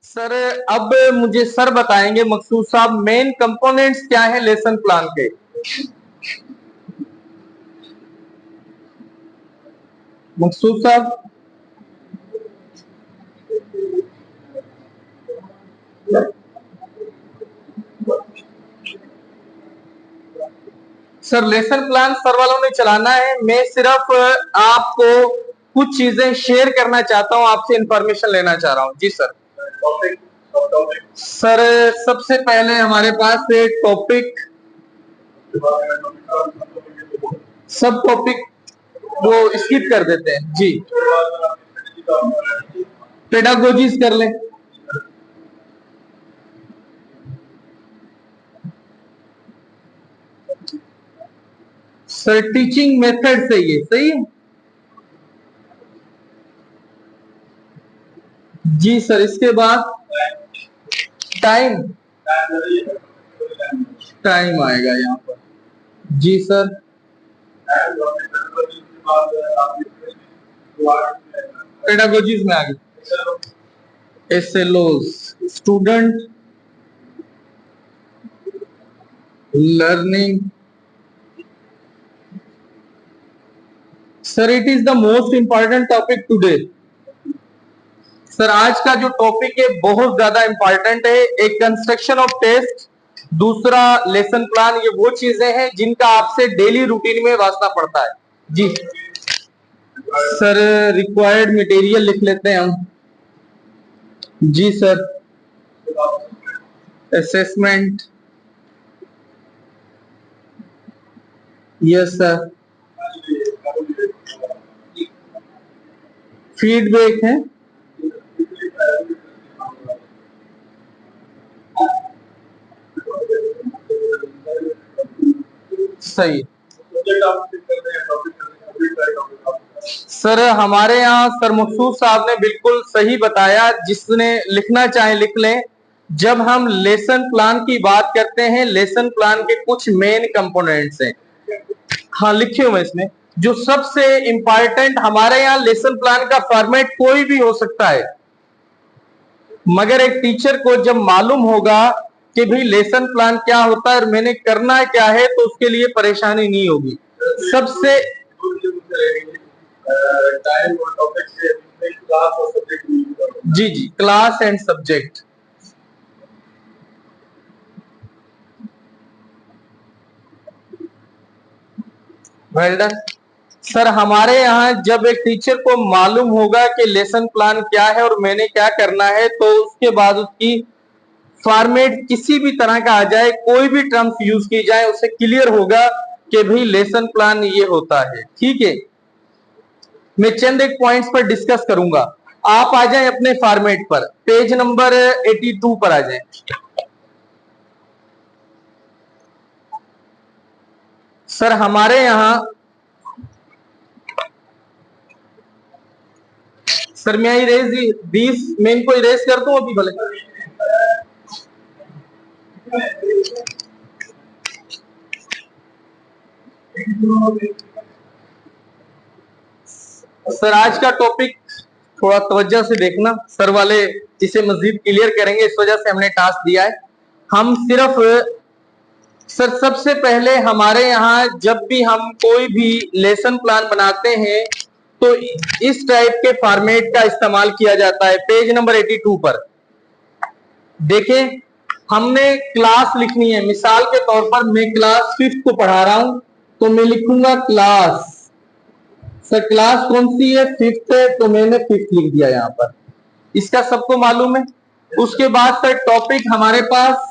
Sir अब मुझे sir बताएंगे मकसूद साहब मेन कंपोनेंट्स क्या है लेसन प्लान के। मकसूद साहब। सर लेसन प्लान सर वालों ने चलाना है, मैं सिर्फ आपको कुछ चीजें शेयर करना चाहता हूं, आपसे इंफॉर्मेशन लेना चाह रहा हूं। जी सर। सर सबसे पहले हमारे पास टॉपिक सब टॉपिक वो स्किप कर देते हैं जी। पेडागोजीज कर लें। सर टीचिंग मेथड से ये सही है। जी सर। इसके बाद टाइम टाइम आएगा यहाँ पर। जी सर। पेडागोजीज में आ गए। SLOs student learning. Sir it is the most important topic today. Sir आज का जो टॉपिक है बहुत ज्यादा इंपॉर्टेंट है। एक कंस्ट्रक्शन ऑफ टेस्ट, दूसरा लेसन प्लान, ये वो चीजें हैं जिनका आपसे डेली रूटीन में वास्ता पड़ता है। जी सर। रिक्वायर्ड मटेरियल लिख लेते हैं हम। जी sir. Assessment. Yes sir. Feedback है। सही। सर हमारे यहाँ सर मकसूद साहब ने बिल्कुल सही बताया, जिसने लिखना चाहे लिख लें। जब हम लेसन प्लान की बात करते हैं, लेसन प्लान के कुछ मेन कंपोनेंट्स हैं। हाँ लिखे हुए इसमें। जो सबसे इंपॉर्टेंट हमारे यहाँ लेसन प्लान का फॉर्मेट कोई भी हो सकता है, मगर एक टीचर को जब मालूम होगा कि भाई लेसन प्लान क्या होता है और मैंने करना क्या है, तो उसके लिए परेशानी नहीं होगी। सबसे जी जी class and subject. Well done. Sir हमारे यहाँ जब एक टीचर को मालूम होगा कि लेसन प्लान क्या है और मैंने क्या करना है, तो उसके बाद उसकी फॉर्मेट किसी भी तरह का आ जाए, कोई भी टर्म्स यूज की जाए, उसे क्लियर होगा कि भाई लेसन प्लान ये होता है। ठीक है। मैं चंद एक पॉइंट्स पर डिस्कस करूंगा। आप आ जाएं अपने फॉर्मेट पर, पेज नंबर 82 पर आ जाएं। सर हमारे यहाँ सर मैं इरेज 20 मैं इनको इरेज कर दूं अभी भले। सर आज का टॉपिक थोड़ा तवज्जो से देखना, सर वाले इसे मजीद क्लियर करेंगे, इस वजह से हमने टास्क दिया है। हम सिर्फ सर सबसे पहले हमारे यहाँ जब भी हम कोई भी लेसन प्लान बनाते हैं तो इस टाइप के फॉर्मेट का इस्तेमाल किया जाता है। पेज नंबर 82 पर देखें, हमने क्लास लिखनी है। मिसाल के तौर पर मैं क्लास 5th को पढ़ा रहा हूं, तो मैं लिखूंगा क्लास। सर क्लास कौन सी है? 5th है, तो मैंने 5th लिख दिया यहां पर। इसका सबको मालूम है। उसके बाद सर टॉपिक हमारे पास,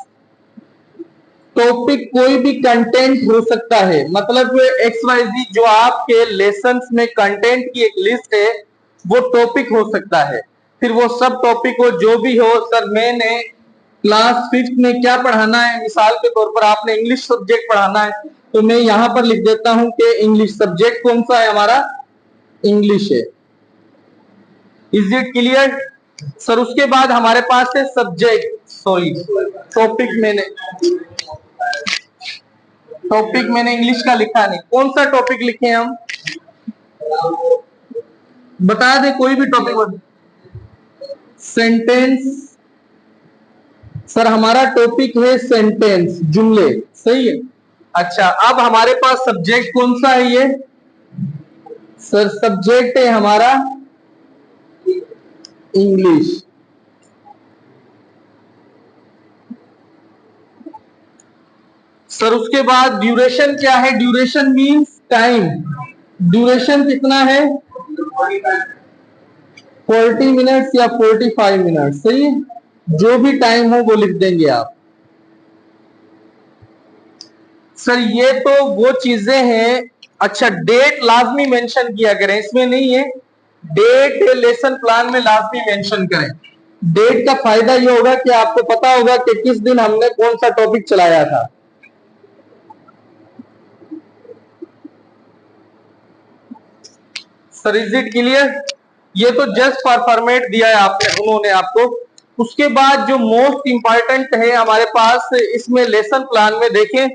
टॉपिक कोई भी कंटेंट हो सकता है, मतलब XYZ जो आपके लेसन्स में कंटेंट की एक लिस्ट है, वो टॉपिक हो सकता है। फिर वो सब टॉपिक हो जो भी हो। सर मैंने क्लास 5th में क्या पढ़ाना है, मिसाल के तौर पर आपने इंग्लिश सब्जेक्ट पढ़ाना है, तो मैं यहां पर लिख देता हूं कि इंग्लिश सब्जेक्ट कौन सा है हमारा? इंग्लिश है। Is it clear? सर उसके बाद हमारे पास है सब्जेक्ट, सॉरी टॉपिक मैंने इंग्लिश का लिखा नहीं। कौन सा टॉपिक लिखे हम? बता दे कोई भी टॉपिक। सेंटेंस सर हमारा टॉपिक है सेंटेंस, जुमले, सही है। अच्छा, अब हमारे पास सब्जेक्ट कौन सा है ये? सर सब्जेक्ट है हमारा इंग्लिश। सर उसके बाद ड्यूरेशन क्या है? Duration means time. ड्यूरेशन कितना है? 40 मिनट्स या 45 मिनट, सही है। जो भी टाइम हो वो लिख देंगे आप। सर ये तो वो चीजें हैं। अच्छा, डेट लाजमी मेंशन किया करें, इसमें नहीं है। डेट लेसन प्लान में लाजमी मेंशन करें। डेट का फायदा ये होगा कि आपको पता होगा कि किस दिन हमने कौन सा टॉपिक चलाया था। Sir is it clear? ये तो जस्ट फॉर फॉर्मेट दिया है आपने, उन्होंने आपको। उसके बाद जो मोस्ट इंपॉर्टेंट है हमारे पास इसमें लेसन प्लान में देखें,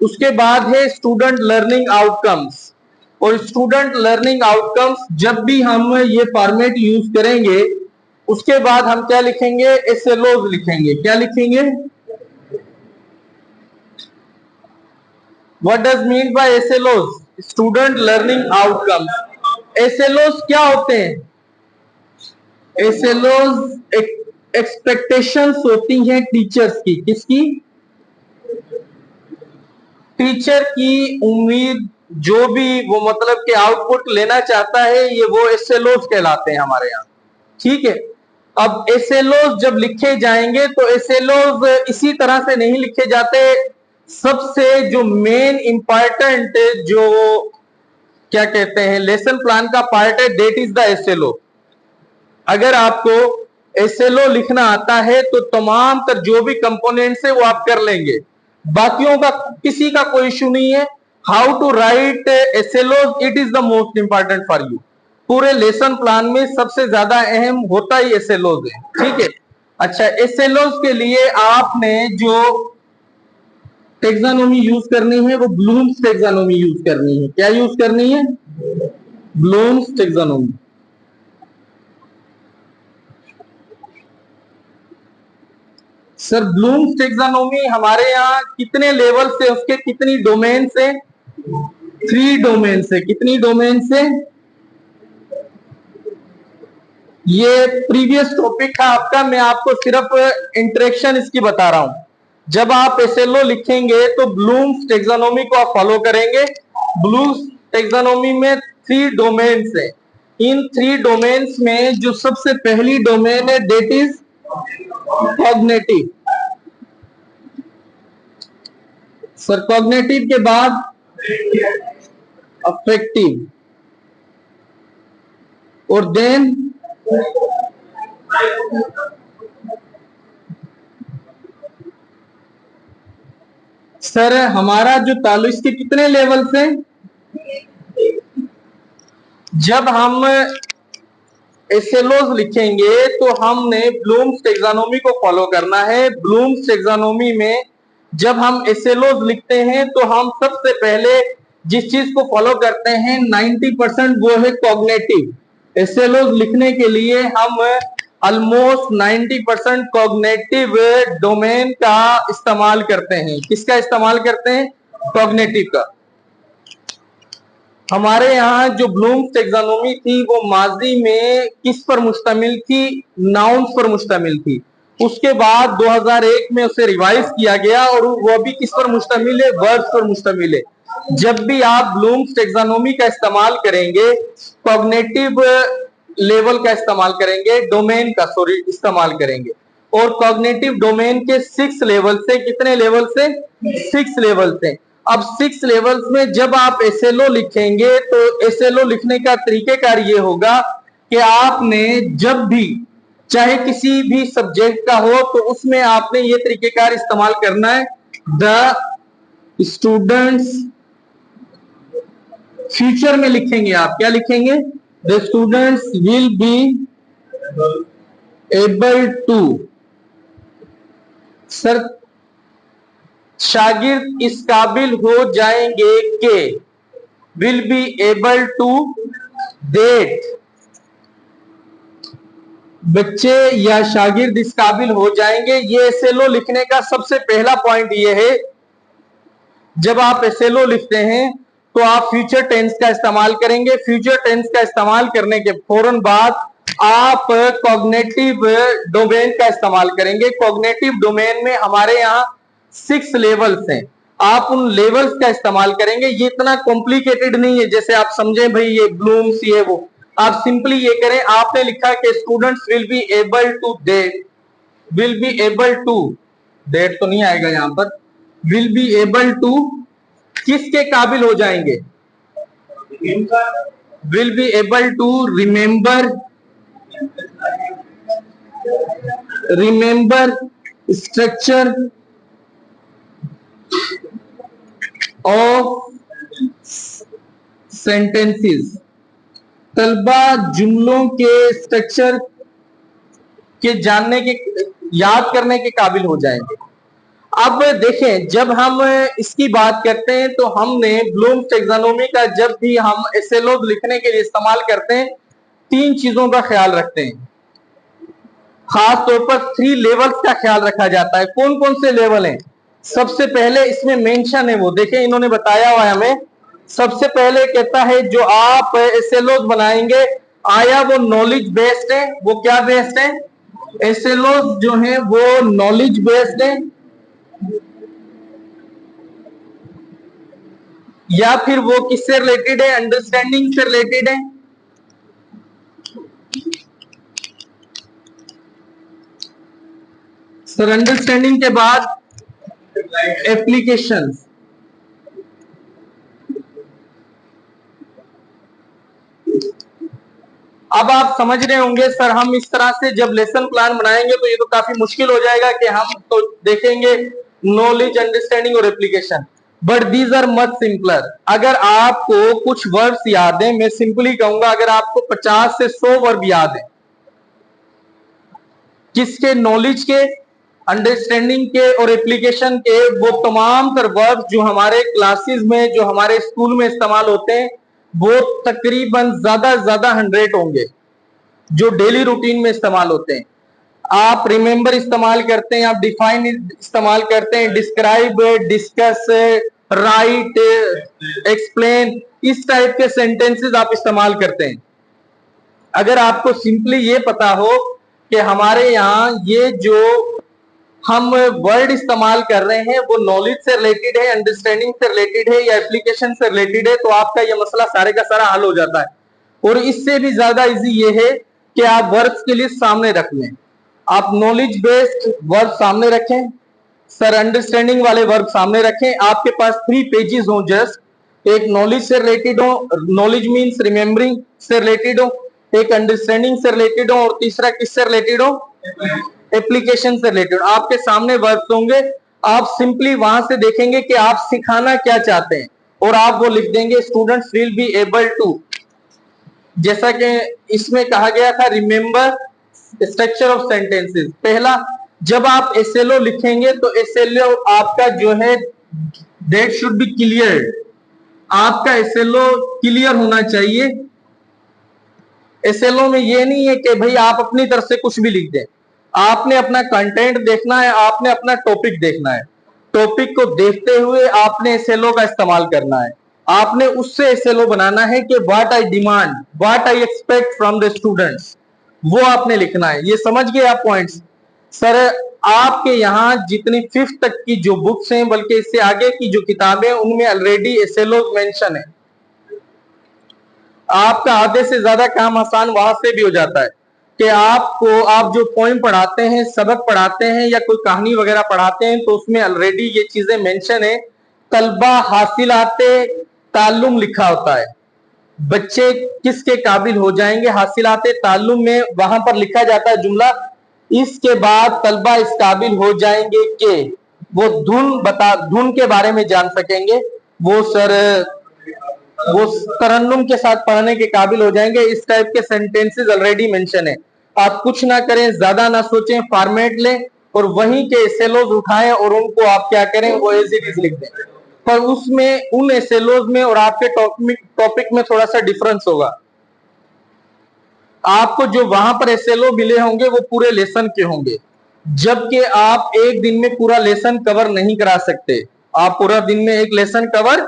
उसके बाद है स्टूडेंट लर्निंग आउटकम्स। और स्टूडेंट लर्निंग आउटकम्स जब भी हम ये फॉर्मेट यूज करेंगे, उसके बाद हम क्या लिखेंगे? एसएलओज लिखेंगे। क्या लिखेंगे? What does mean by SLOs? Student learning outcomes. SLOs क्या होते हैं? एसएलओज एक्सपेक्टेशंस होती हैं टीचर्स की। किसकी? टीचर की उम्मीद, जो भी वो मतलब कि आउटपुट लेना चाहता है, ये वो एसएलओज कहलाते हैं हमारे यहाँ। ठीक है। अब एसएलओज जब लिखे जाएंगे तो एसएलओज इसी तरह से नहीं लिखे जाते। सबसे जो मेन इंपॉर्टेंट जो क्या कहते हैं लेसन प्लान का पार्ट है, दैट इज द एसएलओ। अगर आपको एसएलओ लिखना आता है तो तमाम तर जो भी कंपोनेंट्स है वो आप कर लेंगे। बाकियों का किसी का कोई इश्यू नहीं है। How to write SLO, it is the most important for you. पूरे लेसन प्लान में सबसे ज्यादा अहम होता ही एसएलओ है। ठीक है। अच्छा, एसएलओ के लिए आपने जो टेक्सानोमी यूज करनी है वो ब्लूम्स टेक्सानोमी यूज करनी है। क्या यूज करनी है? ब्लूम्स टेक्सानोमी। सर ब्लूम्स टेक्सानोमी हमारे यहाँ कितने लेवल से, उसके कितनी डोमेन से? 3 डोमेन से। कितनी डोमेन से? ये प्रीवियस टॉपिक था आपका, मैं आपको सिर्फ इंट्रेक्शन इसकी बता रहा हूं। जब आप एसएलओ लिखेंगे तो ब्लूम्स टेक्सानोमी को आप फॉलो करेंगे। ब्लूम्स टेक्सानोमी में 3 डोमेन्स है। इन 3 डोमेन्स में जो सबसे पहली डोमेन है that is cognitive. Sir cognitive के बाद अफेक्टिव, और देन सर हमारा जो ताल्लुक, इसके कितने लेवल से? जब हम एसएलओज लिखेंगे तो हमने ब्लूम्स टेक्सानोमी को फॉलो करना है। ब्लूम्स टेक्सानोमी में जब हम एसएलओज लिखते हैं तो हम सबसे पहले जिस चीज को फॉलो करते हैं 90% वो है कॉग्निटिव। एसएलओज लिखने के लिए हम ऑलमोस्ट 90% कॉग्निटिव डोमेन का इस्तेमाल करते हैं। किसका इस्तेमाल करते हैं? कॉग्निटिव का। हमारे यहाँ जो ब्लूम्स टेक्सानोमी थी वो माजी में किस पर मुश्तमिल थी? नाउन्स पर मुश्तमिल थी। उसके बाद 2001 में उसे रिवाइज किया गया और वो भी किस पर मुश्तमिल है? वर्ड्स पर मुश्तमिल है। जब भी आप ब्लूम्स टेक्सानोमी का इस्तेमाल करेंगे, कॉग्निटिव लेवल का इस्तेमाल करेंगे, डोमेन का सॉरी इस्तेमाल करेंगे। और कॉग्निटिव डोमेन के 6 लेवल से, कितने लेवल से? 6 लेवल से। अब 6 लेवल्स में जब आप एसएलओ लिखेंगे तो एसएलओ लिखने का तरीकेकार ये होगा कि आपने जब भी, चाहे किसी भी सब्जेक्ट का हो, तो उसमें आपने ये तरीकेकार इस्तेमाल करना है। द स्टूडेंट्स, फ्यूचर में लिखेंगे आप, क्या लिखेंगे? The students will be able to. Sir शागिर्द इस काबिल हो जाएंगे कि, will be able to, date, बच्चे या शागिर्द इस काबिल हो जाएंगे। ये एसएलओ लिखने का सबसे पहला पॉइंट ये है, जब आप एसएलओ लिखते हैं तो आप फ्यूचर टेंस का इस्तेमाल करेंगे। फ्यूचर टेंस का इस्तेमाल करने के फौरन बाद आप कॉग्निटिव डोमेन का इस्तेमाल करेंगे। कॉग्निटिव डोमेन में हमारे यहाँ 6 लेवल्स हैं, आप उन लेवल्स का इस्तेमाल करेंगे। ये इतना कॉम्प्लिकेटेड नहीं है जैसे आप समझें भाई ये ब्लूम्स ये वो। आप सिंपली ये करें, आपने लिखा कि students will be able to date तो नहीं आएगा यहां पर, विल बी एबल टू किसके काबिल हो जाएंगे, will be able to remember structure of sentences. तलबा जुमलों के स्ट्रक्चर के जानने के, याद करने के काबिल हो जाएंगे। अब देखें, जब हम इसकी बात करते हैं तो हमने ब्लूम्स टैक्सोनॉमी का जब भी हम एसएलओ लिखने के लिए इस्तेमाल करते हैं 3 चीजों का ख्याल रखते हैं। खास तौर पर 3 लेवल्स का ख्याल रखा जाता है। कौन कौन से लेवल हैं? सबसे पहले इसमें मेंशन है, वो देखें इन्होंने बताया हुआ है हमें। सबसे पहले कहता है जो आप एसएलओ बनाएंगे, आया वो नॉलेज बेस्ड है, वो क्या बेस्ड है, एसएलओ जो है वो नॉलेज बेस्ड है, या फिर वो किससे रिलेटेड है, अंडरस्टैंडिंग से रिलेटेड है। सर अंडरस्टैंडिंग के बाद एप्लीकेशंस। अब आप समझ रहे होंगे सर हम इस तरह से जब लेसन प्लान बनाएंगे तो ये तो काफी मुश्किल हो जाएगा कि हम तो देखेंगे नॉलेज, अंडरस्टैंडिंग और application, but these are much simpler. अगर आपको कुछ वर्ड्स याद है, मैं सिंपली कहूंगा अगर आपको 50 से 100 वर्ड याद है, किसके, नॉलेज के, अंडरस्टैंडिंग के और एप्लीकेशन के, वो तमाम तर वर्ब जो हमारे क्लासेस में, जो हमारे स्कूल में इस्तेमाल होते हैं, वो तकरीबन ज्यादा 100 होंगे जो डेली रूटीन में इस्तेमाल होते हैं। आप रिमेंबर इस्तेमाल करते हैं, आप डिफाइन इस्तेमाल करते हैं, डिस्क्राइब, डिस्कस, राइट, एक्सप्लेन, इस टाइप के सेंटेंसेस आप इस्तेमाल करते हैं। अगर आपको सिंपली ये पता हो कि हमारे यहाँ ये जो हम वर्ड इस्तेमाल कर रहे हैं वो नॉलेज से रिलेटेड है, अंडरस्टैंडिंग से रिलेटेड है या एप्लीकेशन से रिलेटेड है, तो आपका ये मसला सारे का सारा हल हो जाता है। और इससे भी ज्यादा इजी ये है कि आप वर्ब्स के लिए सामने रख लें, आप नॉलेज बेस्ड वर्ब सामने रखें, सर अंडरस्टैंडिंग वाले वर्ब सामने रखें, आपके पास 3 पेजेस हो, जस्ट एक नॉलेज से रिलेटेड हो, नॉलेज मीन्स रिमेम्बरिंग से रिलेटेड हो, एक अंडरस्टैंडिंग से रिलेटेड हो और तीसरा किससे रिलेटेड हो, एप्लीकेशन से रिलेटेड। आपके सामने वर्ब्स होंगे, आप सिंपली वहां से देखेंगे कि आप सिखाना क्या चाहते हैं और आप वो लिख देंगे students will be able to, जैसा कि इसमें कहा गया था रिमेंबर स्ट्रक्चर ऑफ सेंटेंसेस। पहला, जब आप एसएलओ लिखेंगे तो एसएलओ आपका जो है दैट शुड बी क्लियर, आपका एसएलओ क्लियर होना चाहिए। एसएलओ में ये नहीं है कि भाई आप अपनी तरफ से कुछ भी लिख दें, आपने अपना कंटेंट देखना है, आपने अपना टॉपिक देखना है, टॉपिक को देखते हुए आपने एसएलओ का इस्तेमाल करना है, आपने उससे एसएलओ बनाना है कि what I demand, what I expect from the students, वो आपने लिखना है। ये समझ गए आप पॉइंट्स? सर आपके यहाँ जितनी 5th तक की जो बुक्स हैं, बल्कि इससे आगे की जो किताबें हैं, उनमें ऑलरेडी एसएलओ मेंशन है। आपका आधे से ज्यादा काम आसान वहां से भी हो जाता है कि आपको, आप जो पोइम पढ़ाते हैं, सबक पढ़ाते हैं या कोई कहानी वगैरह पढ़ाते हैं, तो उसमें ऑलरेडी ये चीजें मेंशन है। तलबा हासिलाते ताल्लुम लिखा होता है, बच्चे किसके काबिल हो जाएंगे, हासिलाते ताल्लुम में वहां पर लिखा जाता है जुमला, इसके बाद तलबा इस काबिल हो जाएंगे कि वो धुन के बारे में जान सकेंगे, वो सर वो तरन्नुम के साथ पढ़ने के काबिल हो जाएंगे। इस टाइप के सेंटेंसेस ऑलरेडी मेंशन है। आप कुछ ना करें, ज्यादा ना सोचें, फॉर्मेट लें और वहीं के एसएलओज उठाएं और उनको आप क्या करें, वो एज इट इज लिख दें। पर उसमें उन एसएलओज में और आपके टॉपिक में थोड़ा सा डिफरेंस होगा। आपको जो वहां पर एसएलओ मिले होंगे वो पूरे लेसन के होंगे, जबकि आप एक दिन में पूरा लेसन कवर नहीं करा सकते। आप पूरा दिन में एक लेसन कवर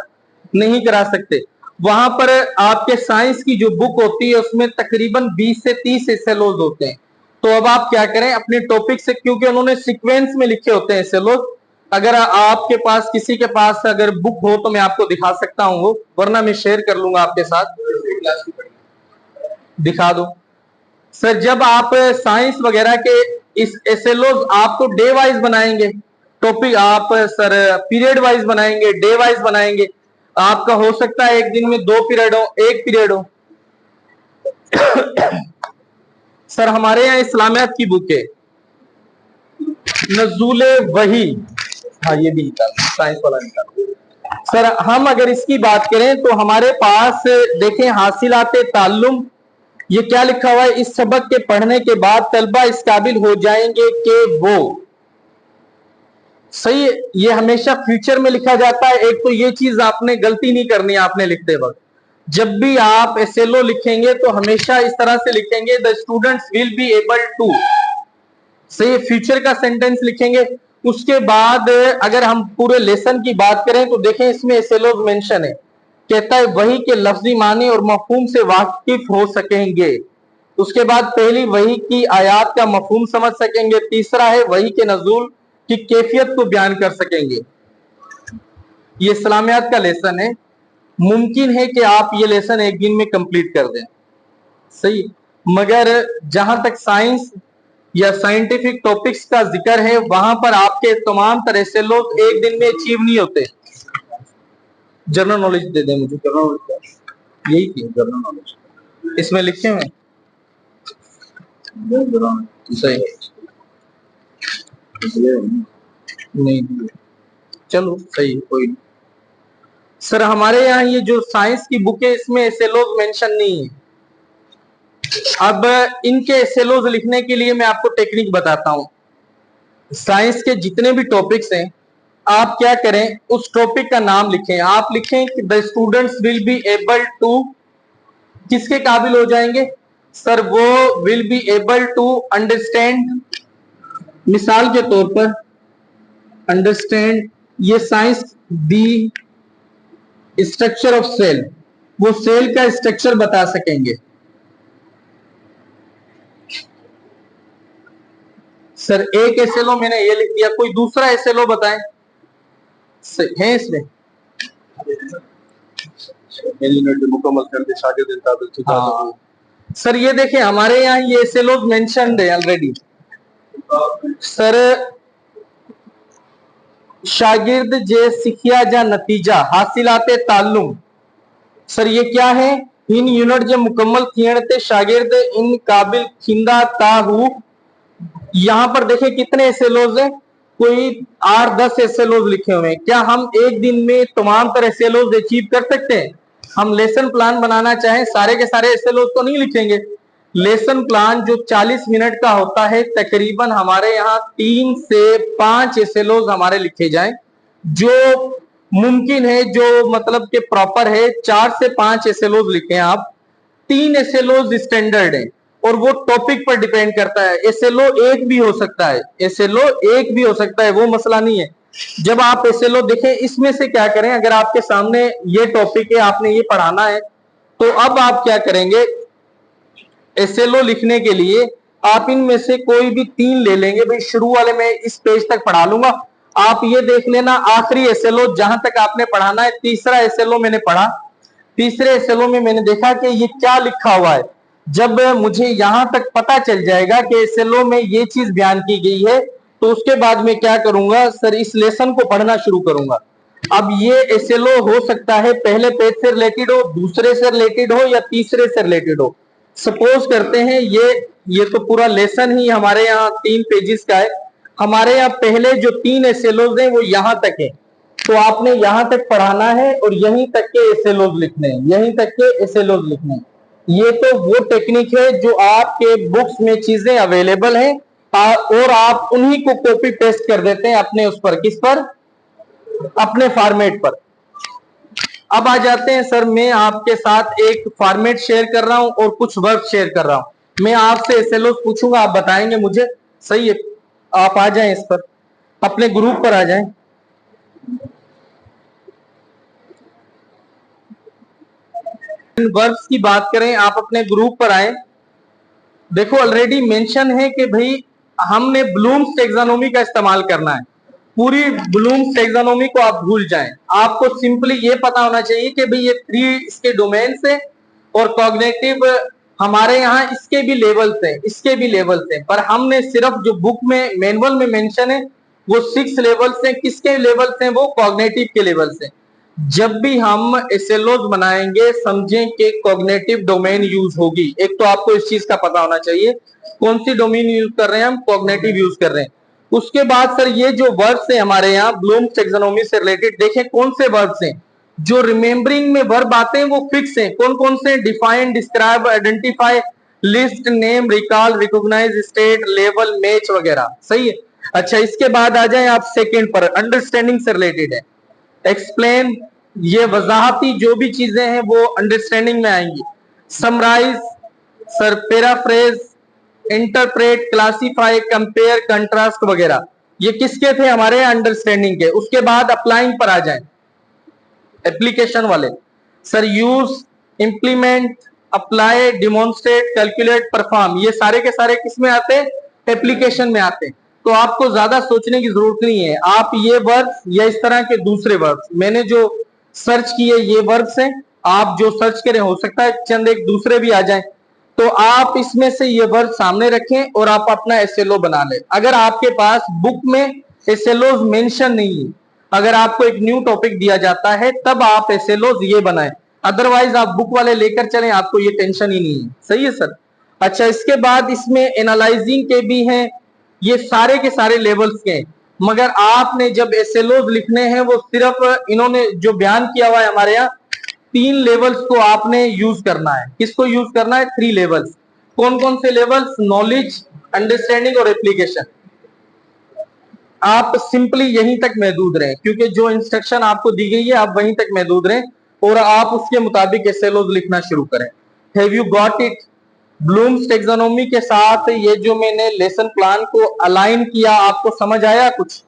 नहीं करा सकते। वहां पर आपके साइंस की जो बुक होती है उसमें तकरीबन 20 से 30 एसएलओज होते हैं। तो अब आप क्या करें, अपने टॉपिक से, क्योंकि उन्होंने सीक्वेंस में लिखे होते हैं एसएलओज। अगर आपके पास, किसी के पास अगर बुक हो तो मैं आपको दिखा सकता हूँ, वरना मैं शेयर कर लूंगा आपके साथ, दिखा दो। सर जब आप साइंस वगैरह के इस एसएलओ आपको डे वाइज बनाएंगे, टॉपिक आप सर पीरियड वाइज बनाएंगे, डे वाइज बनाएंगे। आपका हो सकता है एक दिन में 2 पीरियड हो, 1 पीरियड हो। सर हमारे यहाँ इस्लामियात की बुक है, नज़ूले वही, हाँ ये भी निकाल, साइंस वाला निकाल। सर हम अगर इसकी बात करें तो हमारे पास देखें, हासिलाते ताल्लुम, ये क्या लिखा हुआ है, इस सबक के पढ़ने के बाद तलबा इस काबिल हो जाएंगे कि वो, सही है, ये हमेशा फ्यूचर में लिखा जाता है। एक तो ये चीज आपने गलती नहीं करनी है आपने लिखते वक्त, जब भी आप एसएलओ लिखेंगे तो हमेशा इस तरह से लिखेंगे, the students will be able to, सही, फ्यूचर का सेंटेंस लिखेंगे। उसके बाद अगर हम पूरे लेसन की बात करें तो देखें इसमें एसएलओ मेंशन है, कहता है वही के लफ्जी माने और मफहूम से वाकिफ हो सकेंगे। उसके बाद पहली वही की आयात का मफहूम समझ सकेंगे। तीसरा है वही के नजूल की कैफियत को बयान कर सकेंगे। ये इस्लामियात का लेसन है। मुमकिन है कि आप ये लेसन एक दिन में कंप्लीट कर दें, सही, मगर जहां तक साइंस या साइंटिफिक टॉपिक्स का जिक्र है वहां पर आपके तमाम तरह से लोग एक दिन में अचीव नहीं होते। जनरल नॉलेज दे दें मुझे, जनरल नॉलेज यही थी, जनरल नॉलेज इसमें लिखे हुए सही नहीं, चलो सही, कोई नहीं। सर हमारे यहाँ ये जो साइंस की बुक है इसमें एसएलओज मेंशन नहीं है। अब इनके एसएलओज लिखने के लिए मैं आपको टेक्निक बताता हूं। साइंस के जितने भी टॉपिक्स हैं, आप क्या करें, उस टॉपिक का नाम लिखें। आप लिखें कि the students will be able to, किसके काबिल हो जाएंगे सर, वो will be able to understand, मिसाल के तौर पर अंडरस्टैंड, ये science the structure of cell, वो सेल का स्ट्रक्चर बता सकेंगे। सर एक एसएलओ मैंने ये लिख दिया, कोई दूसरा एसएलओ बताएं है इसमें। मुकम्मल कर दे शागिर्द। हाँ सर ये देखें हमारे यहाँ ये एसएलओ मेंशन्ड है ऑलरेडी। सर शागिर्द जे सिखिया जा नतीजा हासिलाते ताल्लुम, सर ये क्या है, इन यूनिट जो मुकम्मल थियण ते शागिर्द इन काबिल खिंदा ताहू। यहां पर देखें कितने एसएलओज हैं, कोई 8-10 एसएलओज लिखे हुए हैं। क्या हम एक दिन में तमाम तरह एसएलओज अचीव कर सकते हैं? हम लेसन प्लान बनाना चाहें, सारे के सारे एसएलओज तो नहीं लिखेंगे। लेसन प्लान जो 40 मिनट का होता है, तकरीबन हमारे यहाँ 3 से 5 एसएलओज हमारे लिखे जाएं, जो मुमकिन है, जो मतलब के प्रॉपर है। 4 से 5 एसएलओज लिखें आप। 3 एसएलओज स्टैंडर्ड है और वो टॉपिक पर डिपेंड करता है। एसएलओ एक भी हो सकता है, एसएलओ एक भी हो सकता है, वो मसला नहीं है। जब आप एसएलओ देखें, इसमें से क्या करें, अगर आपके सामने ये टॉपिक है, आपने ये पढ़ाना है, तो अब आप क्या करेंगे, एसएलओ लिखने के लिए आप इनमें से कोई भी 3 ले लेंगे। भाई शुरू वाले में इस पेज तक पढ़ा लूंगा, आप ये देख लेना आखिरी एसएलओ जहां तक आपने पढ़ाना है। तीसरा एसएलओ मैंने पढ़ा, तीसरे एसएलओ में मैंने देखा कि ये क्या लिखा हुआ है। जब मुझे यहां तक पता चल जाएगा कि एसएलओ में ये चीज बयान की गई है, तो उसके बाद मैं क्या करूंगा सर, इस लेसन को पढ़ना शुरू करूंगा। अब ये एसएलओ हो सकता है पहले पेज से रिलेटेड हो, दूसरे से रिलेटेड हो, या तीसरे से रिलेटेड हो। सपोज करते हैं ये तो पूरा लेसन ही हमारे यहाँ 3 पेजेस का है। हमारे यहाँ पहले जो 3 एसएलओज हैं वो यहां तक है, तो आपने यहां तक पढ़ाना है और यहीं तक के एसएलओज लिखने हैं, यहीं तक के एसएलओज लिखने हैं। ये तो वो टेक्निक है जो आपके बुक्स में चीजें अवेलेबल हैं, और आप उन्हीं को कॉपी पेस्ट कर देते हैं अपने उस पर, किस पर, अपने फॉर्मेट पर। अब आ जाते हैं सर, मैं आपके साथ एक फॉर्मेट शेयर कर रहा हूं और कुछ वर्क शेयर कर रहा हूं। मैं आपसे एसएलओ पूछूंगा, आप बताएंगे मुझे, सही है? आप आ जाएं इस पर, अपने ग्रुप पर आ जाएं। वर्ब्स की बात करें, आप अपने ग्रुप पर आए। देखो ऑलरेडी मेंशन है कि भाई हमने ब्लूम्स टैक्सोनॉमी का इस्तेमाल करना है। पूरी ब्लूम्स टैक्सोनॉमी को आप भूल जाएं, आपको सिंपली ये पता होना चाहिए कि भाई ये 3 इसके डोमेन्स है और कॉग्निटिव हमारे यहाँ इसके भी लेवल्स हैं, इसके भी लेवल्स हैं, पर हमने सिर्फ जो बुक में मैनुअल में मेंशन है वो 6 लेवल्स हैं। किसके लेवल्स हैं? वो कॉग्निटिव के लेवल्स हैं। जब भी हम एसएलओज बनाएंगे समझें कि कॉग्निटिव डोमेन यूज होगी। एक तो आपको इस चीज का पता होना चाहिए कौन सी डोमेन यूज कर रहे हैं, हम कॉग्निटिव यूज कर रहे हैं। उसके बाद सर ये जो वर्ब्स हैं हमारे यहाँ ब्लूम्स टैक्सोनॉमी से रिलेटेड, देखें कौन से वर्ब्स हैं जो रिमेंबरिंग में वर्ब आते हैं, वो फिक्स हैं। कौन कौन से? Define, describe, identify, list, name, recall, recognise, state, level, match वगैरह, सही है। अच्छा, इसके बाद आ जाए आप सेकेंड पर, अंडरस्टैंडिंग से रिलेटेड है। एक्सप्लेन, ये वजाहती जो भी चीजें हैं वो अंडरस्टैंडिंग में आएंगी। Summarise sir, paraphrase, interpret, classify, compare, contrast वगैरह, ये किसके थे? हमारे अंडरस्टैंडिंग के। उसके बाद अप्लाइंग पर आ जाए, एप्लीकेशन वाले। Sir use, implement, apply, demonstrate, calculate, perform, ये सारे के सारे किस में आते हैं? एप्लीकेशन में आते हैं। तो आपको ज्यादा सोचने की जरूरत नहीं है, आप ये वर्ड्स या इस तरह के दूसरे वर्ड्स, मैंने जो सर्च किए ये वर्ड्स हैं, आप जो सर्च करें हो सकता है चंद एक दूसरे भी आ जाएं, तो आप इसमें से ये वर्ड सामने रखें और आप अपना एसएलओ बना लें। अगर आपके पास बुक में एसएलओ मेंशन नहीं है, अगर आपको एक न्यू टॉपिक दिया जाता है तब आप एसएलओ ये बनाएं, अदरवाइज आप बुक वाले लेकर चलें, आपको ये टेंशन ही नहीं है। सही है सर? अच्छा, इसके बाद इसमें एनालाइजिंग के भी हैं, ये सारे के सारे लेवल्स के हैं, मगर आपने जब एसएलओ लिखने हैं वो सिर्फ इन्होंने जो बयान किया हुआ है हमारे यहाँ 3 लेवल्स को आपने यूज करना है। किसको यूज करना है? 3 लेवल्स। कौन कौन से लेवल्स? नॉलेज, अंडरस्टैंडिंग और एप्लीकेशन। आप सिंपली यहीं तक महदूद रहें, क्योंकि जो इंस्ट्रक्शन आपको दी गई है आप वहीं तक महदूद रहें और आप उसके मुताबिक एसएलओ लिखना शुरू करें। Have you got it? Bloom's taxonomy के साथ ये जो मैंने लेसन प्लान को अलाइन किया, आपको समझ आया? कुछ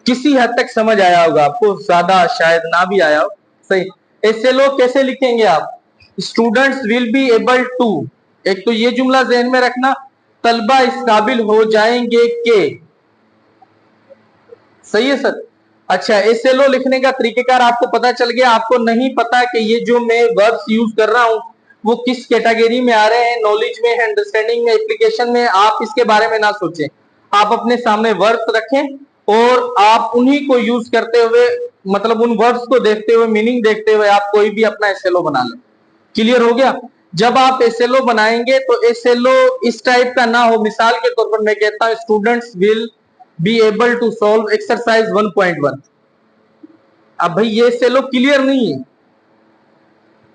किसी हद तक समझ आया होगा, आपको ज्यादा शायद ना भी आया हो। सही। एसएलओ कैसे लिखेंगे आप? Students will be able to, एक तो ये जुमला जहन में रखना, तलबा इस काबिल हो जाएंगे के। सही है सर? अच्छा, एसएलओ लिखने का तरीकेकार आपको पता चल गया। आपको नहीं पता कि ये जो मैं वर्ब्स यूज कर रहा हूं वो किस कैटेगरी में आ रहे हैं, नॉलेज में, अंडरस्टैंडिंग में, एप्लीकेशन में, आप इसके बारे में ना सोचें। आप अपने सामने वर्ब्स रखें और आप उन्हीं को यूज करते हुए, मतलब उन वर्ड्स को देखते हुए, मीनिंग देखते हुए आप कोई भी अपना एसएलओ बना लें। क्लियर हो गया? जब आप एसएलओ बनाएंगे तो एसएलओ इस टाइप का ना हो। मिसाल के तौर पर मैं कहता हूं students will be able to solve exercise 1.1। अब भाई ये एसएलओ क्लियर नहीं है,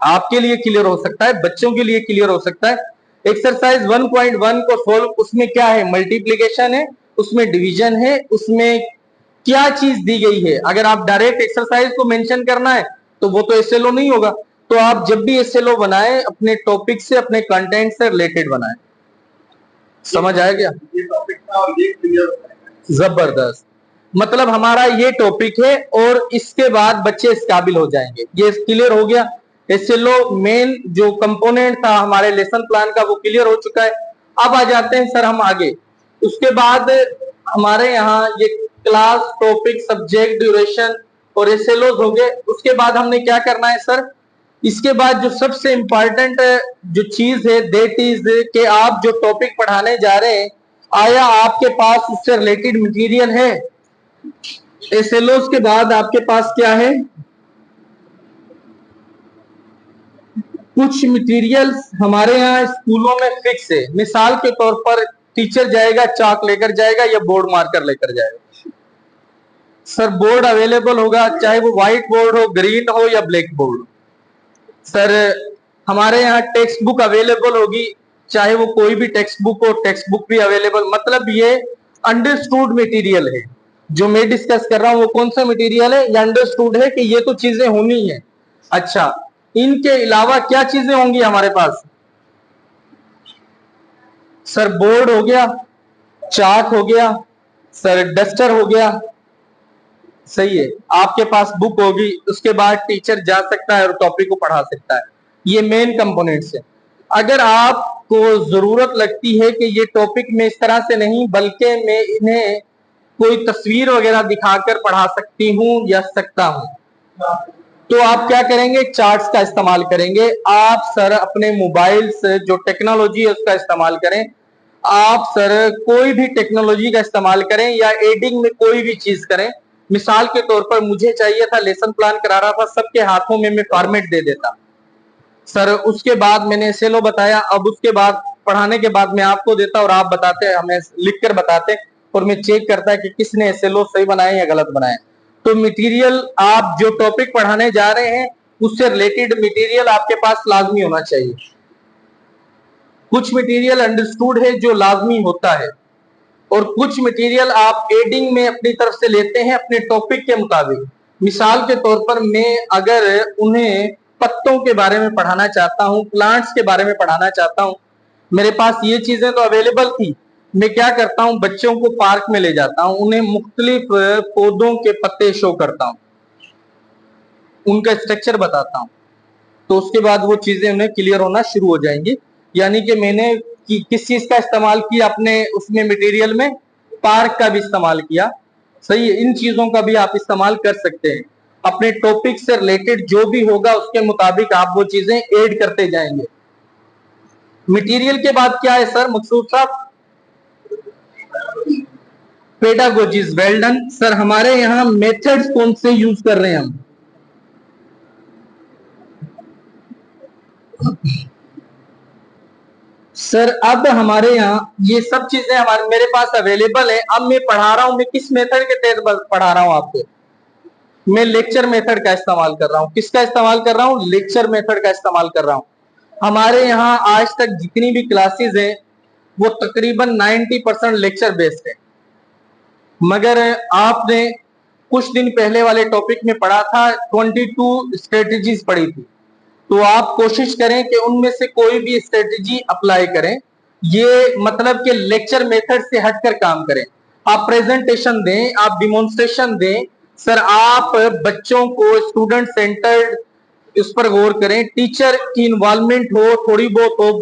आपके लिए क्लियर हो सकता है, बच्चों के लिए क्लियर हो सकता है। एक्सरसाइज 1.1 को सोल्व, उसमें क्या है? मल्टीप्लीकेशन है, उसमें डिवीजन है, उसमें क्या चीज दी गई है। अगर आप डायरेक्ट एक्सरसाइज को मेंशन करना है तो वो तो एसएलओ नहीं होगा। तो आप जब भी एसएलओ बनाएं अपने टॉपिक से, अपने कंटेंट से रिलेटेड बनाएं। समझ आया क्या? ये टॉपिक था और ये क्लियर, जबरदस्त। मतलब हमारा ये टॉपिक है और इसके बाद बच्चे इस काबिल हो जाएंगे, ये क्लियर हो गया। एसएलओ मेन जो कंपोनेंट था हमारे लेसन प्लान का वो क्लियर हो चुका है। अब आ जाते हैं सर हम आगे। उसके बाद हमारे यहाँ ये क्लास, टॉपिक, सब्जेक्ट, ड्यूरेशन और एसएलओ हो गए। उसके बाद हमने क्या करना है सर? इसके बाद जो सबसे इंपॉर्टेंट जो चीज है दैट इज कि आप जो टॉपिक पढ़ाने जा रहे हैं, आया आपके पास उससे रिलेटेड मटेरियल है? एसएलओ के बाद आपके पास क्या है? कुछ मटेरियल्स हमारे यहाँ स्कूलों में फिक्स है। मिसाल के तौर पर टीचर जाएगा, चाक लेकर जाएगा या बोर्ड मार्कर लेकर जाएगा। सर बोर्ड अवेलेबल होगा, चाहे वो व्हाइट बोर्ड हो, ग्रीन हो या ब्लैक बोर्ड। सर हमारे यहाँ टेक्स्ट बुक अवेलेबल होगी, चाहे वो कोई भी टेक्स्ट बुक हो, टेक्स्ट बुक भी अवेलेबल। मतलब ये अंडरस्टूड मटेरियल है जो मैं डिस्कस कर रहा हूँ। वो कौन सा मटेरियल है? ये अंडरस्टूड है कि ये तो चीजें होनी है। अच्छा, इनके अलावा क्या चीजें होंगी हमारे पास? सर बोर्ड हो गया, चाक हो गया, सर डस्टर हो गया, सही है, आपके पास बुक होगी, उसके बाद टीचर जा सकता है और टॉपिक को पढ़ा सकता है। ये मेन कंपोनेंट्स है। अगर आपको जरूरत लगती है कि ये टॉपिक में इस तरह से नहीं बल्कि मैं इन्हें कोई तस्वीर वगैरह दिखाकर पढ़ा सकती हूँ या सकता हूँ, तो आप क्या करेंगे, चार्ट्स का इस्तेमाल करेंगे। आप सर अपने मोबाइल से जो टेक्नोलॉजी है उसका इस्तेमाल करें। आप सर कोई भी टेक्नोलॉजी का इस्तेमाल करें या एडिंग में कोई भी चीज करें। मिसाल के तौर पर मुझे चाहिए था, लेसन प्लान करा रहा था, सबके हाथों में मैं फॉर्मेट दे देता सर, उसके बाद मैंने एसएलओ बताया, अब उसके बाद पढ़ाने के बाद मैं आपको देता और आप बताते, हमें लिखकर बताते और मैं चेक करता कि किसने एसएलओ सही बनाया या गलत बनाया। तो मटेरियल, आप जो टॉपिक पढ़ाने जा रहे हैं उससे रिलेटेड मटेरियल आपके पास लाजमी होना चाहिए। कुछ मटेरियल अंडरस्टूड है जो लाजमी होता है और कुछ मटेरियल आप एडिंग में अपनी तरफ से लेते हैं अपने टॉपिक के मुताबिक। मिसाल के तौर पर मैं अगर उन्हें पत्तों के बारे में पढ़ाना चाहता हूं, प्लांट्स के बारे में पढ़ाना चाहता हूं, मेरे पास ये चीजें तो अवेलेबल थी, मैं क्या करता हूं, बच्चों को पार्क में ले जाता हूं, उन्हें मुख्तलिफ पौधों के पत्ते शो करता हूं, उनका स्ट्रक्चर बताता हूं, तो उसके बाद वो चीजें उन्हें क्लियर होना शुरू हो जाएंगी। यानी कि मैंने किस चीज का इस्तेमाल किया अपने उसमें मटेरियल में, पार्क का भी इस्तेमाल किया। सही है, इन चीजों का भी आप इस्तेमाल कर सकते हैं। अपने टॉपिक से रिलेटेड जो भी होगा उसके मुताबिक आप वो चीजें ऐड करते जाएंगे। मटेरियल के बाद क्या है सर मकसूद साहब? पेडागोजीज, वेल डन सर। हमारे यहाँ मेथड्स कौन से यूज कर रहे हैं हम? सर अब हमारे यहाँ ये सब चीजें हमारे मेरे पास अवेलेबल है। अब मैं पढ़ा रहा हूं, मैं किस मेथड के तहत पढ़ा रहा हूं आपको? मैं लेक्चर मेथड का इस्तेमाल कर रहा हूं। किसका इस्तेमाल कर रहा हूं? लेक्चर मेथड का इस्तेमाल कर रहा हूं। हमारे यहाँ आज तक जितनी भी क्लासेस हैं वो तकरीबन 90% लेक्चर बेस्ड है, मगर आपने कुछ दिन पहले वाले टॉपिक में पढ़ा था, 22 स्ट्रेटेजीज पढ़ी थी, तो आप कोशिश करें कि उनमें से कोई भी स्ट्रेटेजी अप्लाई करें। ये मतलब कि लेक्चर मेथड से हटकर काम करें। आप प्रेजेंटेशन दें, आप डिमॉन्स्ट्रेशन दें सर, आप बच्चों को स्टूडेंट सेंटर्ड इस पर गौर करें, टीचर की इन्वॉल्वमेंट हो, थोड़ी बहुत हो,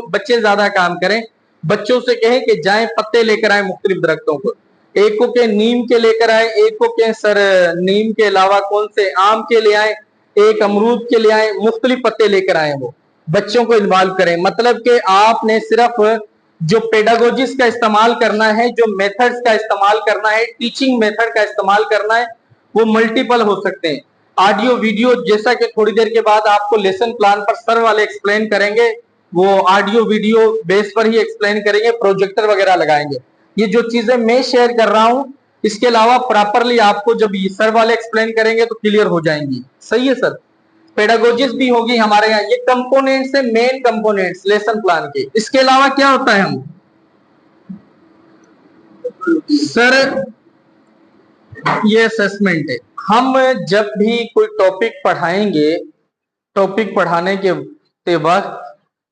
बच्चे ज्यादा काम करें। बच्चों से कहें कि जाएं पत्ते लेकर आए मुख्तलिफ दरख्तों को, एक को के नीम के लेकर आए, एक को के सर नीम के अलावा कौन से आम के ले आए, एक अमरूद के ले आए, मुख्तलिफ पत्ते लेकर आए, वो बच्चों को इन्वॉल्व करें। मतलब कि आपने सिर्फ जो पेडागोजिस का इस्तेमाल करना है, जो मेथड्स का इस्तेमाल करना है, टीचिंग मेथड का इस्तेमाल करना है, वो मल्टीपल हो सकते हैं। ऑडियो वीडियो, जैसा कि थोड़ी देर के बाद आपको लेसन प्लान पर सर वाले एक्सप्लेन करेंगे, वो ऑडियो वीडियो बेस पर ही एक्सप्लेन करेंगे, प्रोजेक्टर वगैरह लगाएंगे। ये जो चीजें मैं शेयर कर रहा हूं, इसके अलावा प्रॉपरली आपको जब ये सर वाले एक्सप्लेन करेंगे तो क्लियर हो जाएंगी। सही है सर, पेडागोजिस भी होगी हमारे यहाँ। ये कंपोनेंट्स है, मेन कंपोनेंट्स लेसन प्लान के। इसके अलावा क्या होता है हम सर, ये असेसमेंट है। हम जब भी कोई टॉपिक पढ़ाएंगे, टॉपिक पढ़ाने के वक्त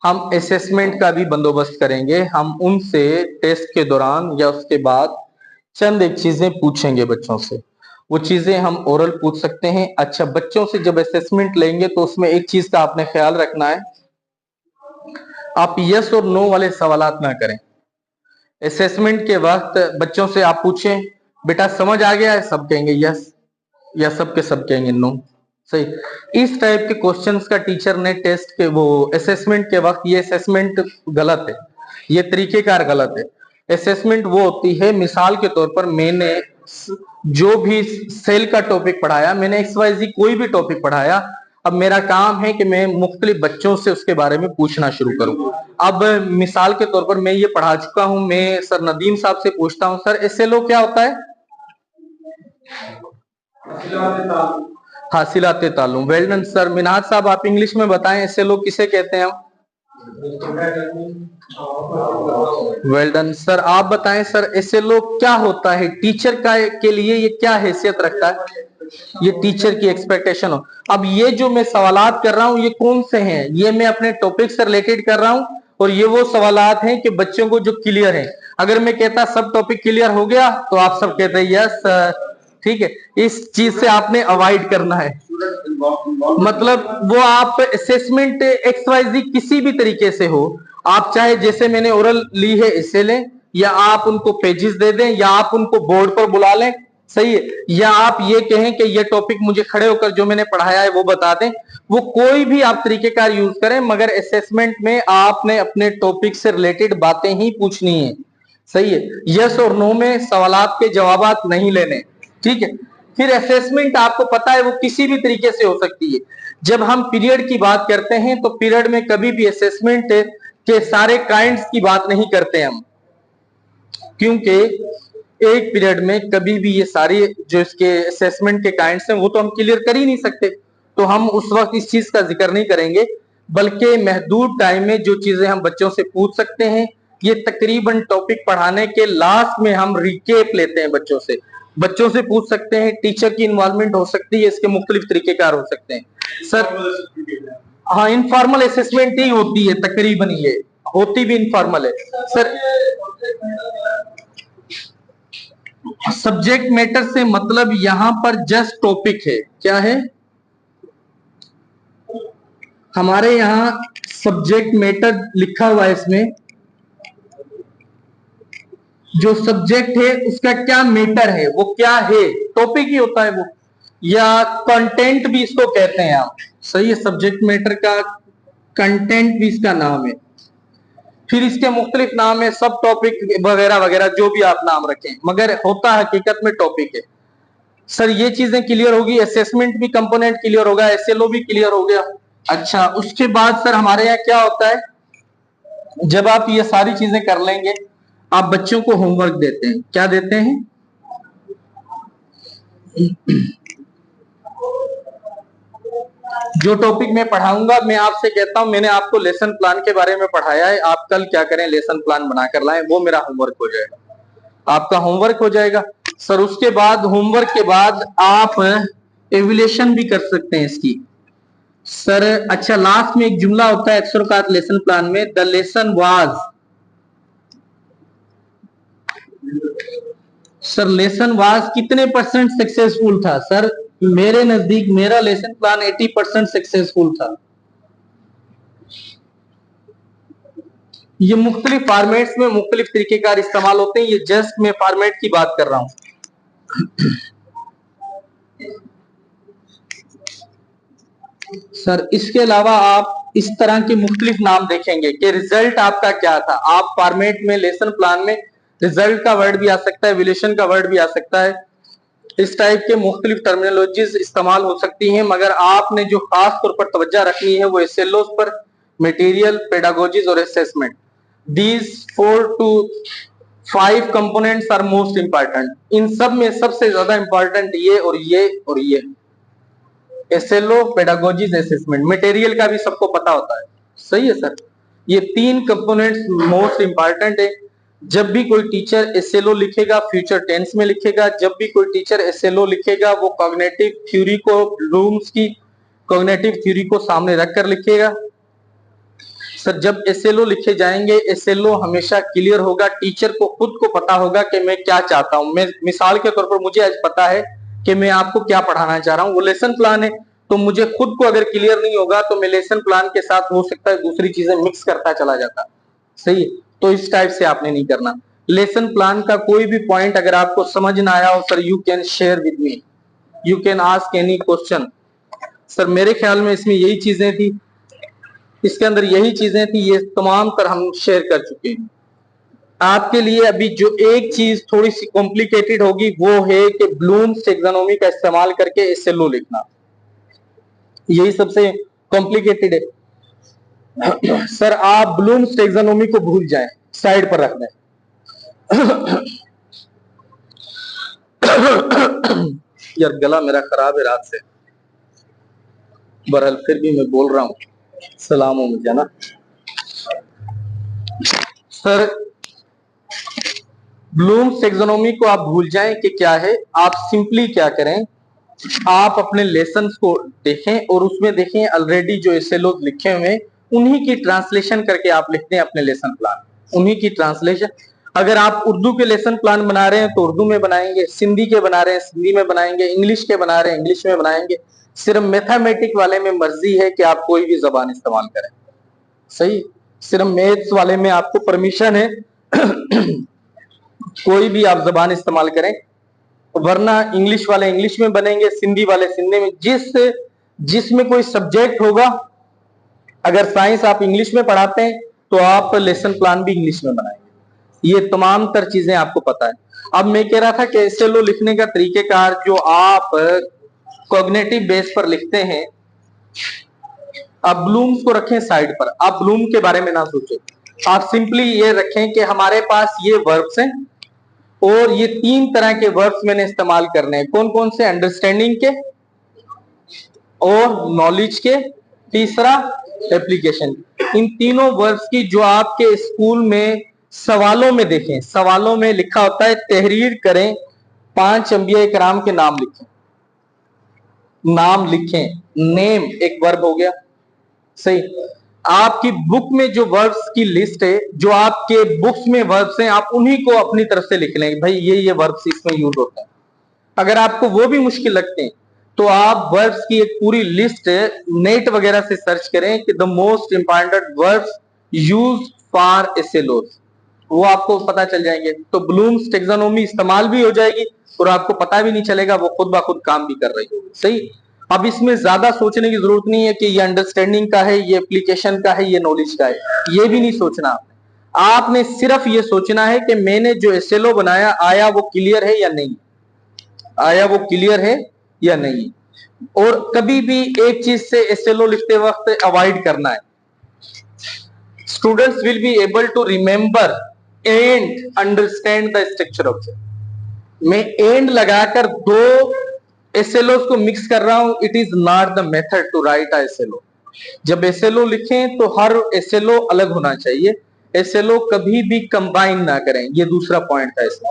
हम असेसमेंट का भी बंदोबस्त करेंगे। हम उनसे टेस्ट के दौरान या उसके बाद चंद एक चीजें पूछेंगे बच्चों से। वो चीजें हम ओरल पूछ सकते हैं। अच्छा, बच्चों से जब असेसमेंट लेंगे तो उसमें एक चीज का आपने ख्याल रखना है, आप यस और नो वाले सवालात ना करें। असेसमेंट के वक्त बच्चों से आप पूछें, बेटा समझ आ गया है? सब कहेंगे यस, या सब के सब कहेंगे नो। सही, इस टाइप के क्वेश्चंस का टीचर ने टेस्ट के वो असेसमेंट के वक्त, ये असेसमेंट गलत है, ये तरीकेकार गलत है। असेसमेंट वो होती है, मिसाल के तौर पर मैंने जो भी सेल का टॉपिक पढ़ाया, मैंने एक्सवाइजी कोई भी टॉपिक पढ़ाया, अब मेरा काम है कि मैं मुख्तलिफ बच्चों से उसके बारे में पूछना शुरू करूं। अब मिसाल के तौर पर मैं ये पढ़ा चुका हूं, मैं सर नदीम साहब से पूछता हूं, सर एसएलओ क्या होता है? हासिलात तालुम। Well done sir. मिनाज साहब आप इंग्लिश में बताएं, एसएलओ किसे कहते हैं हम? Well done sir. आप बताएं सर, एसएलओ क्या होता है? टीचर का के लिए ये क्या हैसियत रखता है? ये टीचर की एक्सपेक्टेशन हो। अब ये जो मैं सवालात कर रहा हूं ये कौन से हैं? ये मैं अपने टॉपिक से रिलेटेड कर रहा हूं और ये वो सवालात हैं कि बच्चों को जो क्लियर है। अगर मैं कहता सब टॉपिक क्लियर हो गया तो आप सब कहते हैं यस ठीक है। इस चीज से आपने अवॉइड करना है, मतलब वो आप असेसमेंट एक्सवाइजी किसी भी तरीके से हो, आप चाहे जैसे मैंने ओरल ली है इससे लें, या आप उनको पेजेस दे दें, या आप उनको बोर्ड पर बुला लें, सही है, या आप ये कहें कि ये टॉपिक मुझे खड़े होकर जो मैंने पढ़ाया है वो बता दें, वो कोई भी आप तरीकेकार यूज करें, मगर असेसमेंट में आपने अपने टॉपिक से रिलेटेड बातें ही पूछनी है, सही है। यस और नो में सवालात के जवाबात नहीं लेने, ठीक है। फिर असेसमेंट आपको पता है वो किसी भी तरीके से हो सकती है। जब हम पीरियड की बात करते हैं तो पीरियड में कभी भी असेसमेंट के सारे काइंड्स की बात नहीं करते हम, क्योंकि एक पीरियड में कभी भी ये सारी जो इसके असेसमेंट के काइंड्स हैं वो तो हम क्लियर कर ही नहीं सकते, तो हम उस वक्त इस चीज का जिक्र नहीं करेंगे, बल्कि महदूद टाइम में जो चीजें हम बच्चों से पूछ सकते हैं, ये तकरीबन टॉपिक पढ़ाने के लास्ट में हम रिकेप लेते हैं बच्चों से पूछ सकते हैं, टीचर की इन्वॉल्वमेंट हो सकती है, इसके मुख्तलिफ तरीकेकार हो सकते हैं सर। हाँ, इनफॉर्मल असेसमेंट ही होती है तकरीबन, ये होती भी इनफॉर्मल है सर। सब्जेक्ट मैटर से मतलब यहां पर जस्ट टॉपिक है, क्या है हमारे यहां सब्जेक्ट मैटर लिखा हुआ है, इसमें जो सब्जेक्ट है उसका क्या मैटर है, वो क्या है, टॉपिक ही होता है वो, या कंटेंट भी इसको कहते हैं आप, सही है। सब्जेक्ट मैटर का कंटेंट भी इसका नाम है, फिर इसके मुख्तलिफ नाम है, सब टॉपिक वगैरह वगैरह जो भी आप नाम रखें, मगर होता हकीकत में टॉपिक है सर। ये चीजें क्लियर होगी, असेसमेंट भी कंपोनेंट क्लियर होगा, एसएलओ भी क्लियर हो गया। अच्छा, उसके बाद सर हमारे यहाँ क्या होता है, जब आप ये सारी चीजें कर लेंगे, आप बच्चों को होमवर्क देते हैं, क्या देते हैं, जो टॉपिक मैं पढ़ाऊंगा, मैं आपसे कहता हूं मैंने आपको लेसन प्लान के बारे में पढ़ाया है, आप कल क्या करें, लेसन प्लान बनाकर लाएं, वो मेरा होमवर्क हो जाएगा, आपका होमवर्क हो जाएगा सर। उसके बाद होमवर्क के बाद आप एविलेशन भी कर सकते हैं इसकी सर। अच्छा, लास्ट में एक जुमला होता है अक्सर का लेसन प्लान में, the lesson was, sir lesson was कितने परसेंट सक्सेसफुल था सर, मेरे नजदीक मेरा लेसन प्लान 80% सक्सेसफुल था। ये मुख्तलिफ फॉर्मेट्स में मुख्तलिफ तरीकेकार इस्तेमाल होते हैं, ये जस्ट मैं फॉर्मेट की बात कर रहा हूं सर। इसके अलावा आप इस तरह के मुख्तलिफ नाम देखेंगे कि रिजल्ट आपका क्या था, आप फॉर्मेट में लेसन प्लान में रिजल्ट का वर्ड भी आ सकता है, एविलेशन का वर्ड भी आ सकता है, इस टाइप के मुख्तलिफ टर्मिनोलॉजीज इस्तेमाल हो सकती हैं, मगर आपने जो खास तौर पर तवज्जो रखनी है वो एसएलओ पर, मटेरियल, पेडागोजीज और assessment, these 4 to 5 components are most important. इन सब में सबसे ज्यादा इंपॉर्टेंट ये और ये और ये, एसएलओ, पेडागोजीज, असेसमेंट। मटेरियल का भी सबको पता होता है, सही है सर। ये 3 कंपोनेंट्स मोस्ट इंपॉर्टेंट है। जब भी कोई टीचर एसएलओ लिखेगा फ्यूचर टेंस में लिखेगा, जब भी कोई टीचर एसएलओ लिखेगा वो कॉग्निटिव थ्योरी को, ब्लूम्स की कॉग्निटिव थ्योरी को सामने रखकर लिखेगा सर। जब एसएलओ लिखे जाएंगे, एसएलओ हमेशा क्लियर होगा, टीचर को खुद को पता होगा कि मैं क्या चाहता हूं। मैं मिसाल के तौर पर मुझे आज पता है कि मैं आपको क्या पढ़ाना चाह रहा हूं, वो लेसन प्लान है, तो मुझे खुद को अगर क्लियर नहीं होगा तो मैं लेसन प्लान के साथ हो सकता है दूसरी चीजें मिक्स करता चला जाता, सही है। तो इस टाइप से आपने नहीं करना। लेसन प्लान का कोई भी पॉइंट अगर आपको समझ ना आया हो sir, you can share with me, you can ask any question sir. मेरे ख्याल में इसमें यही चीजें थी, इसके अंदर यही चीजें थी, ये तमाम तर हम शेयर कर चुके हैं। आपके लिए अभी जो एक चीज थोड़ी सी कॉम्प्लिकेटेड होगी वो है कि ब्लूम्स टैक्सोनॉमी का इस्तेमाल करके एसएलओ लिखना, यही सबसे कॉम्प्लिकेटेड है सर। आप ब्लूम्स टैक्सोनॉमी को भूल जाएं, साइड पर रख दें यार गला मेरा खराब है रात से, बहरहाल फिर भी मैं बोल रहा हूं, सलाम हो मुझे ना सर। ब्लूम्स टैक्सोनॉमी को आप भूल जाएं कि क्या है, आप सिंपली क्या करें, आप अपने लेसन्स को देखें और उसमें देखें ऑलरेडी जो एसएलओ लिखे हुए हैं उन्हीं की ट्रांसलेशन करके आप लिखते हैं अपने लेसन प्लान, उन्हीं की ट्रांसलेशन। अगर आप उर्दू के लेसन प्लान बना रहे हैं तो उर्दू में बनाएंगे, सिंधी के बना रहे हैं सिंधी में बनाएंगे, इंग्लिश के बना रहे हैं इंग्लिश में बनाएंगे। सिर्फ मैथमेटिक वाले में मर्जी है कि आप कोई भी जबान इस्तेमाल करें, सही। सिर्फ मैथ्स वाले में आपको परमिशन है कोई भी आप जबान इस्तेमाल करें, वरना इंग्लिश वाले इंग्लिश में बनेंगे, सिंधी वाले सिंधी में। जिसमें कोई सब्जेक्ट होगा, अगर साइंस आप इंग्लिश में पढ़ाते हैं तो आप लेसन प्लान भी इंग्लिश में बनाएंगे। ये तमाम तर चीजें आपको पता है। अब मैं कह रहा था कि एसएलओ लिखने का तरीकेकार जो आप कॉग्निटिव बेस पर लिखते हैं, आप ब्लूम्स को रखें साइड पर, आप ब्लूम के बारे में ना सोचें। आप सिंपली ये रखें कि हमारे पास ये वर्ब्स हैं और ये 3 तरह के वर्ब्स मैंने इस्तेमाल करने हैं। कौन कौन से? अंडरस्टैंडिंग के और नॉलेज के, तीसरा एप्लीकेशन। इन तीनों वर्ब्स की जो आपके स्कूल में सवालों में देखें, सवालों में लिखा होता है तहरीर करें, 5 अंबिया इकराम के नाम लिखें, नाम लिखें। नेम एक वर्ब हो गया, सही। आपकी बुक में जो वर्ब्स की लिस्ट है, जो आपके बुक्स में वर्ब्स हैं, आप उन्हीं को अपनी तरफ से लिख लें, भाई ये वर्ब्स इसमें यूज होते हैं। अगर आपको वो भी मुश्किल लगते हैं तो आप वर्ब्स की एक पूरी लिस्ट नेट वगैरह से सर्च करें कि the most important verbs use for SLOs, वो आपको पता चल जाएंगे। तो ब्लूम्स टैक्सोनॉमी इस्तेमाल भी हो जाएगी और आपको पता भी नहीं चलेगा, वो खुद ब खुद काम भी कर रही होगी, सही। अब इसमें ज्यादा सोचने की जरूरत नहीं है कि ये अंडरस्टैंडिंग का है, ये एप्लीकेशन का है, ये नॉलेज का है, ये भी नहीं सोचना आपने। आपने सिर्फ ये सोचना है कि मैंने जो एसएलओ बनाया, आया वो क्लियर है या नहीं, आया वो क्लियर है या नहीं। और कभी भी एक चीज से एसएलओ लिखते वक्त अवॉइड करना है, students will be able to remember and understand the structure of it. मैं एंड लगाकर 2 एसएलओ को मिक्स कर रहा हूं, it is not the method to write a SLO. जब एसएलओ लिखें तो हर एसएलओ अलग होना चाहिए, एसएलओ कभी भी कंबाइन ना करें, ये दूसरा पॉइंट था इसमें।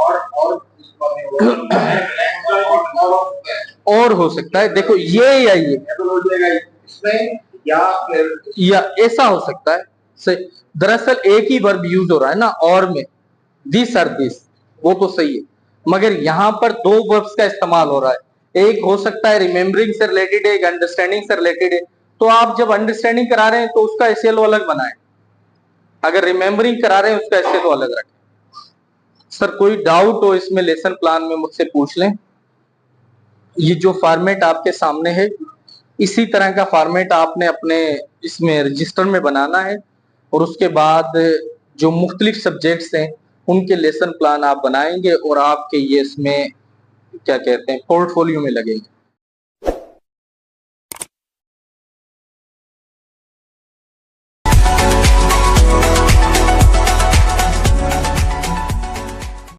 और हो सकता है, देखो ये या ये इसमें या ऐसा हो सकता है, सही। दरअसल एक ही वर्ब यूज हो रहा है ना, और में दिस और दिस, वो तो सही है, मगर यहां पर 2 वर्ब्स का इस्तेमाल हो रहा है। एक हो सकता है रिमेम्बरिंग से रिलेटेड है, एक अंडरस्टैंडिंग से रिलेटेड है। तो आप जब अंडरस्टैंडिंग करा रहे हैं तो उसका एसएलओ अलग बनाएं, अगर रिमेम्बरिंग करा रहे हैं उसका एसएलओ अलग रखें। सर कोई डाउट हो इसमें लेसन प्लान में मुझसे पूछ लें। ये जो फॉर्मेट आपके सामने है, इसी तरह का फॉर्मेट आपने अपने इसमें रजिस्टर में बनाना है और उसके बाद जो मुख्तलिफ सब्जेक्ट्स हैं उनके लेसन प्लान आप बनाएंगे और आपके ये इसमें क्या कहते हैं पोर्टफोलियो में लगेंगे।